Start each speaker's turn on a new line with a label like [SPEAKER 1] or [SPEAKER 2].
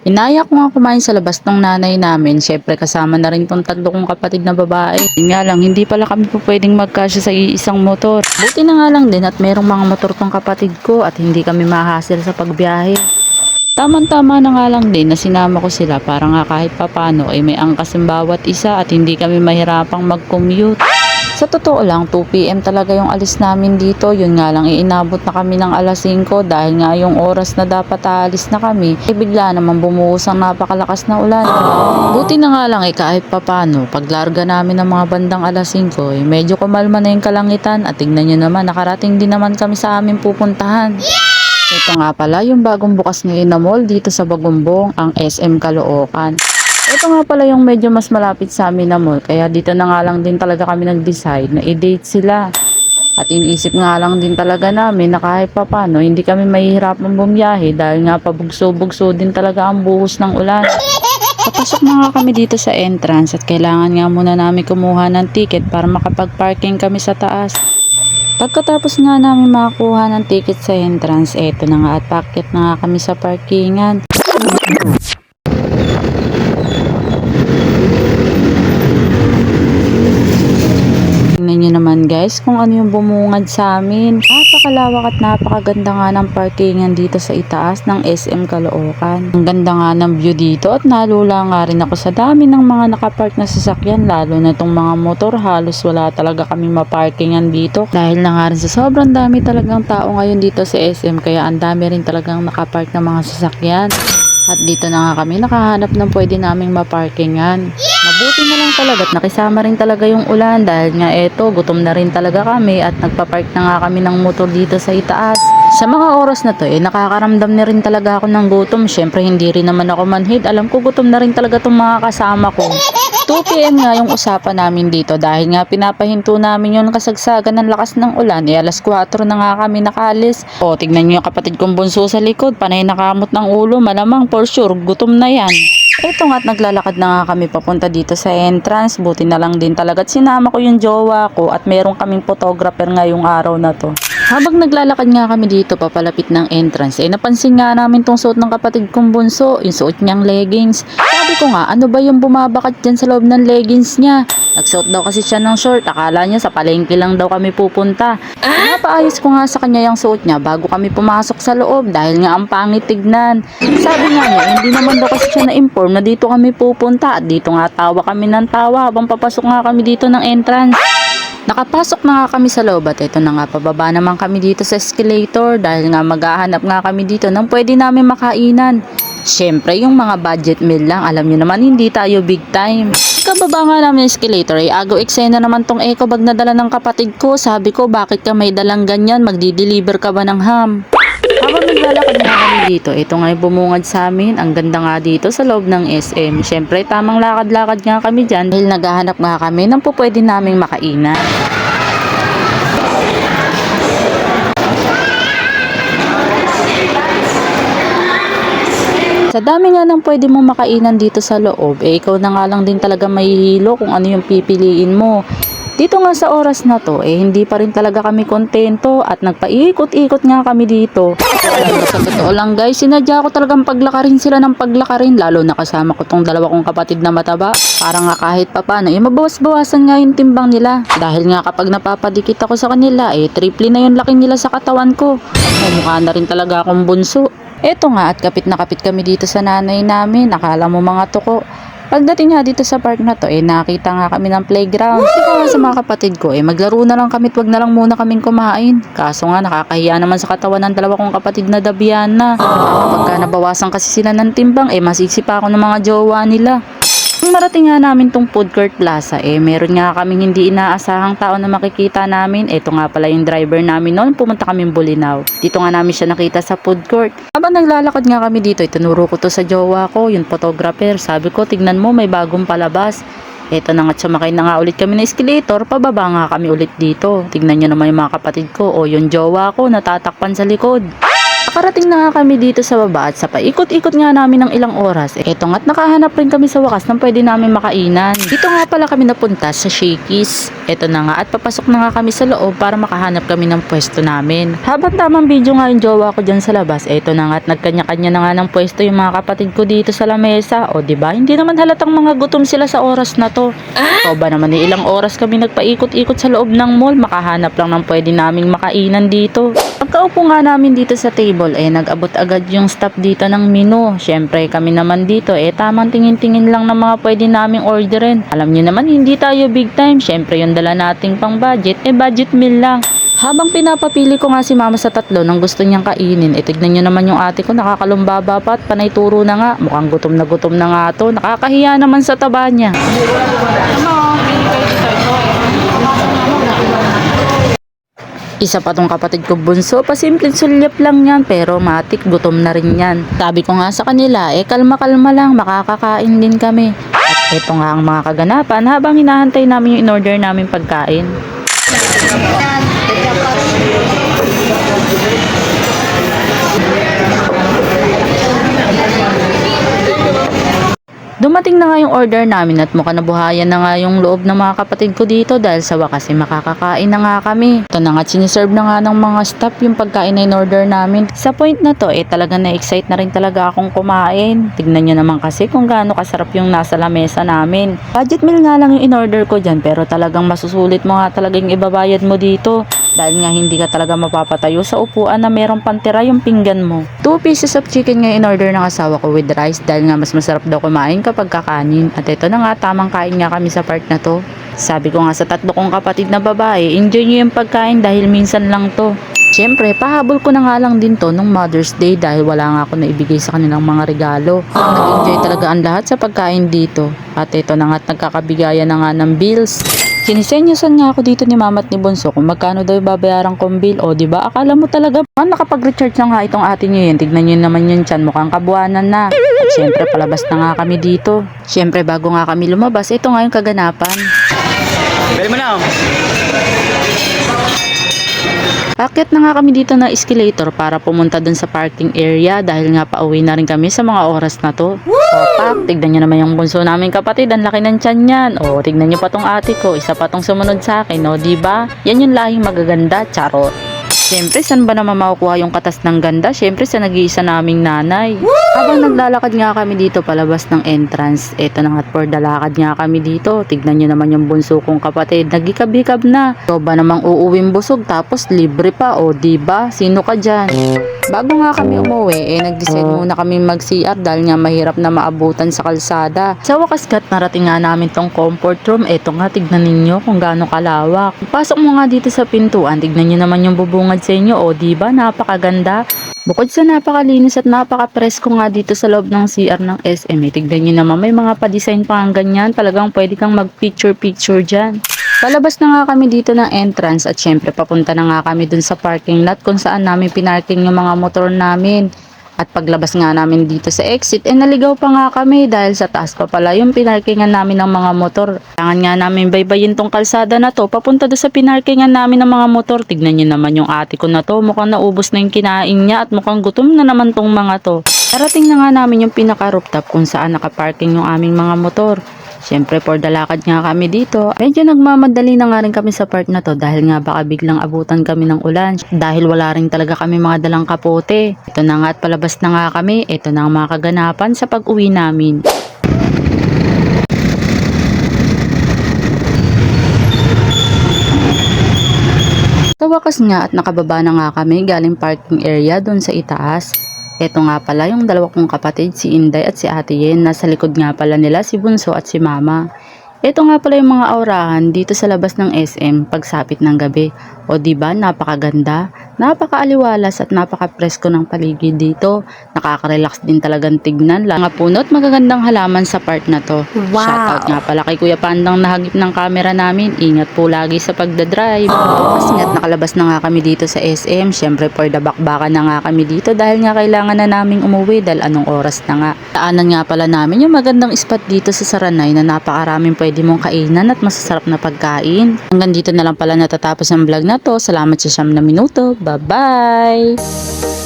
[SPEAKER 1] Inaya ko nga kumain sa labas ng nanay namin. Syempre kasama na rin tong tatlo kong kapatid na babae. Yun nga lang, hindi pala kami po pwedeng magkasya sa isang motor. Buti na nga lang din at merong mga motor tong kapatid ko at hindi kami mahassle sa pagbiyahe. Tama na nga lang din na sinama ko sila para nga kahit papano ay may angkas ang bawat isa at hindi kami mahirapang mag-commute. Sa totoo lang, 2 PM talaga yung alis namin dito. Yun nga lang, inabot na kami ng alas 5 dahil nga yung oras na dapat aalis na kami, bigla naman bumuhos ang napakalakas na ulan. Buti na nga lang kahit papano, paglarga namin ng mga bandang alas 5, medyo kumalma na yung kalangitan at tignan nyo naman, nakarating din naman kami sa aming pupuntahan. Ito nga pala yung bagong bukas ngayon na mall dito sa Bagumbong, ang SM Caloocan. Ito nga pala yung medyo mas malapit sa amin na mall, kaya dito na nga lang din talaga kami nag-decide na i-date sila. At iniisip nga lang din talaga namin na kahit papano hindi kami mahihirapan bumiyahe dahil nga pabugso-bugso din talaga ang buhos ng ulan. Papasok na nga kami dito sa entrance at kailangan nga muna namin kumuha ng ticket para makapag-parking kami sa taas. Pagkatapos nga namin makakuha ng ticket sa entrance, eto na nga at packet na nga kami sa parkingan. Tingnan nyo naman guys kung ano yung bumungad sa amin. Napakalawak at napakaganda nga ng parkingan dito sa itaas ng SM Caloocan. Ang ganda nga ng view dito at nalula nga rin ako sa dami ng mga nakapark na sasakyan, lalo na itong mga motor. Halos wala talaga kami maparkingan dito dahil na nga rin sa sobrang dami talagang tao ngayon dito sa SM, kaya ang dami rin talagang nakapark na mga sasakyan. At dito na nga kami nakahanap ng pwede naming maparkingan. Mabuti na lang talaga at nakisama rin talaga yung ulan dahil nga eto, gutom na rin talaga kami at nagpapark na nga kami ng motor dito sa itaas. Sa mga oras na to nakakaramdam na rin talaga ako ng gutom. Syempre hindi rin naman ako manhid. Alam ko gutom na rin talaga itong mga kasama ko. 2 PM nga yung usapan namin dito dahil nga pinapahinto namin yung kasagsagan ng lakas ng ulan. Alas 4 na nga kami nakalis. O tignan nyo yung kapatid kong bunso sa likod, panay nakamot ng ulo, malamang for sure gutom na yan. Eto nga at naglalakad na nga kami papunta dito sa entrance. Buti na lang din talaga at sinama ko yung jowa ko at meron kaming photographer ngayong araw na to. Habang naglalakad nga kami dito papalapit ng entrance, napansin nga namin tong suot ng kapatid kong bunso, yung suot niyang leggings. Sabi ko nga, ano ba yung bumabakat dyan sa loob ng leggings niya? Nagsuot daw kasi siya ng short, akala niya sa palengke lang daw kami pupunta. Napaayos ko nga sa kanya yung suot niya bago kami pumasok sa loob dahil nga ang pangit tignan. Sabi nga niya, hindi naman daw kasi siya na-inform na dito kami pupunta at dito nga tawa kami ng tawa habang papasok nga kami dito ng entrance. Nakapasok na nga kami sa loob at ito na nga pababa naman kami dito sa escalator dahil nga maghahanap nga kami dito ng pwede namin makainan. Syempre yung mga budget meal lang, alam nyo naman hindi tayo big time. Kababa nga namin escalator agaw eksena naman tong eco bag na dala ng kapatid ko. Sabi ko bakit ka may dalang ganyan, magdi-deliver ka ba ng ham? Habang naglalakad nga kami dito, ito nga yung bumungad sa amin. Ang ganda nga dito sa loob ng SM. Syempre tamang lakad-lakad nga kami dyan dahil naghahanap nga kami ng pwede naming makainan. Sa dami nga ng pwede mong makainan dito sa loob, ikaw na nga lang din talaga mahihilo kung ano yung pipiliin mo. Dito nga sa oras na to, hindi pa rin talaga kami kontento at nagpaikot-ikot nga kami dito. Sa totoo lang guys, sinadya ko talagang paglakarin sila ng paglakarin, lalo na kasama ko tong dalawa kong kapatid na mataba. Para nga kahit papano, mabawas-bawasan nga yung timbang nila. Dahil nga kapag napapadikit ako sa kanila, triple na yung laki nila sa katawan ko. Mukha na rin talaga akong bunso. Eto nga at kapit na kapit kami dito sa nanay namin, akala mo mga tuko. Pagdating nga dito sa park na to, nakita nga kami ng playground. Ito nga sa mga kapatid ko, maglaro na lang kami, wag na lang muna kaming kumain. Kaso nga nakakahiya naman sa katawan ng dalawa kong kapatid na dabihan na. Pagka nabawasan kasi sila ng timbang, masisipa ako ng mga jowa nila. Nung marating nga namin tong food court plaza, meron nga kaming hindi inaasahang tao na makikita namin. Ito nga pala yung driver namin noon, pumunta kaming Bulinaw. Dito nga namin siya nakita sa food court. Habang naglalakad nga kami dito, itinuro ko to sa jowa ko, yung photographer. Sabi ko, tignan mo, may bagong palabas. Ito na nga, sumakay na nga ulit kami na escalator, pababa nga kami ulit dito. Tignan nyo naman yung mga kapatid ko, o yung jowa ko, natatakpan sa likod. Nakarating na nga kami dito sa baba at sa paikot-ikot nga namin ng ilang oras. Eto nga't nakahanap rin kami sa wakas ng pwede namin makainan. Dito nga pala kami napunta sa Shakey's. Eto na nga at papasok na nga kami sa loob para makahanap kami ng pwesto namin. Habang tamang video nga yung jowa ko dyan sa labas, eto na nga at nagkanya-kanya na nga ng pwesto yung mga kapatid ko dito sa lamesa. O diba, hindi naman halatang mga gutom sila sa oras na to. O ba naman ilang oras kami nagpaikot-ikot sa loob ng mall, makahanap lang ng pwede naming makainan dito. Pagkaupo nga namin dito sa table, nag-abot agad yung staff dito ng menu. Syempre kami naman dito, tamang tingin-tingin lang ng mga pwede naming orderin. Alam nyo naman, hindi tayo big time. Syempre yung dala nating pang budget, budget meal lang. Habang pinapapili ko nga si mama sa tatlo ng gusto niyang kainin, tignan nyo naman yung ate ko, nakakalumbaba pa at panay turo na nga. Mukhang gutom na nga to. Nakakahiya naman sa taba niya. Isa pa tong kapatid ko bunso, pasimpleng sulyap lang yan pero matik gutom na rin yan. Sabi ko nga sa kanila, kalma-kalma lang, makakakain din kami. At ito nga ang mga kaganapan habang hinahantay namin yung in-order namin pagkain. Dumating na nga yung order namin at mukhang nabuhayan na nga yung loob ng mga kapatid ko dito dahil sa wakas makakakain na nga kami. Ito na nga, siniserve na nga ng mga staff yung pagkain na in-order namin. Sa point na to, talaga na-excite na rin talaga akong kumain. Tignan nyo naman kasi kung gaano kasarap yung nasa lamesa namin. Budget meal nga lang yung in-order ko dyan pero talagang masusulit mo nga talaga yung ibabayad mo dito. Dahil nga hindi ka talaga mapapatayo sa upuan na merong pantira yung pinggan mo. 2 pieces of chicken nga in-order ng asawa ko with rice dahil nga mas masarap daw kumain kapag kakanin. At ito na nga, tamang kain nga kami sa part na to. Sabi ko nga sa tatlo kong kapatid na babae, enjoy nyo yung pagkain dahil minsan lang to. Siyempre, pahabol ko na nga lang din to nung Mother's Day dahil wala nga ako naibigay sa kanilang mga regalo. Nag-enjoy talaga ang lahat sa pagkain dito. At ito na nga, nagkakabigayan na nga ng bills. Sinisenyosan nga ako dito ni mama at ni Bunso kung magkano daw babayaran kong bill. O diba, akala mo talaga nakapag-recharge na nga itong atin nyo yun. Tignan nyo naman yun tiyan, mukhang kabuanan na. At syempre palabas na nga kami dito. Syempre bago nga kami lumabas, ito nga yung kaganapan.
[SPEAKER 2] Bili mo na.
[SPEAKER 1] Akyat na nga kami dito na escalator para pumunta dun sa parking area dahil nga pauwi na rin kami sa mga oras na to. O pak, tignan nyo naman yung bunso namin kapatid, ang laki ng tiyan yan. O tignan nyo pa tong ate ko, isa pa tong sumunod sa akin, o diba? Yan yung lahing magaganda, charot. Siyempre, saan ba naman makukuha yung katas ng ganda? Siyempre, sa nag-iisa naming nanay. Habang naglalakad nga kami dito palabas ng entrance, eto na nga for the lakad nga kami dito. Tignan nyo naman yung bunso kong kapatid, nagikab-hikab na. So ba namang uuwing busog tapos libre pa, o diba? Sino ka dyan? Bago nga kami umuwi, nag-decide muna kami mag-CR dahil nga mahirap na maabutan sa kalsada. Sa wakas gat, narating nga namin tong comfort room. Eto nga, tignan ninyo kung gaano kalawak. Pasok mo nga dito sa pintuan, tignan nyo naman yung bubungad sa inyo, o diba? Napakaganda. Bukod sa napakalinis at napaka-presko nga dito sa loob ng CR ng SM, tignan nyo naman may mga pa-design pa nga ganyan, talagang pwede kang mag-picture-picture dyan. Palabas na nga kami dito ng entrance at syempre papunta na nga kami dun sa parking lot kung saan namin pinarking yung mga motor namin. At paglabas nga namin dito sa exit, naligaw pa nga kami dahil sa taas pa pala yung pinarkingan namin ng mga motor. Kailangan nga namin baybayin tong kalsada na to, papunta doon sa pinarkingan namin ng mga motor. Tignan nyo naman yung ate ko na to, mukhang naubos na yung kinain niya at mukhang gutom na naman tong mga to. Darating na nga namin yung pinaka-rooftop kung saan nakaparking yung aming mga motor. Siyempre, for the lakad nga kami dito. Medyo nagmamadali na nga rin kami sa part na to dahil nga baka biglang abutan kami ng ulan. Dahil wala rin talaga kami mga dalang kapote. Ito na nga at palabas na nga kami. Ito na ang mga kaganapan sa pag-uwi namin. Sa wakas nga at nakababa na nga kami galing parking area doon sa itaas. Ito nga pala yung dalawa kong kapatid, si Inday at si Ate Yen. Nasa likod nga pala nila si Bunso at si Mama. Ito nga pala yung mga aurahan dito sa labas ng SM pagsapit ng gabi. O diba, napakaganda, napakaaliwalas at napaka-presko ng paligid dito. Nakaka-relax din talagang tignan. Mga puno at magagandang halaman sa part na to.
[SPEAKER 3] Wow!
[SPEAKER 1] Shoutout nga pala kay Kuya Pandang nahagip ng camera namin. Ingat po lagi sa pagdadrive. Kasi nga't nakalabas na nga kami dito sa SM. Syempre for the bakbakan na nga kami dito dahil nga kailangan na naming umuwi dahil anong oras na nga. Daanan nga pala namin yung magandang spot dito sa Saranay na napakaraming pwede mong kainan at masasarap na pagkain. Hanggang dito na lang pala natatapos ang vlog na to. Salamat sa 9 na minuto. Bye-bye!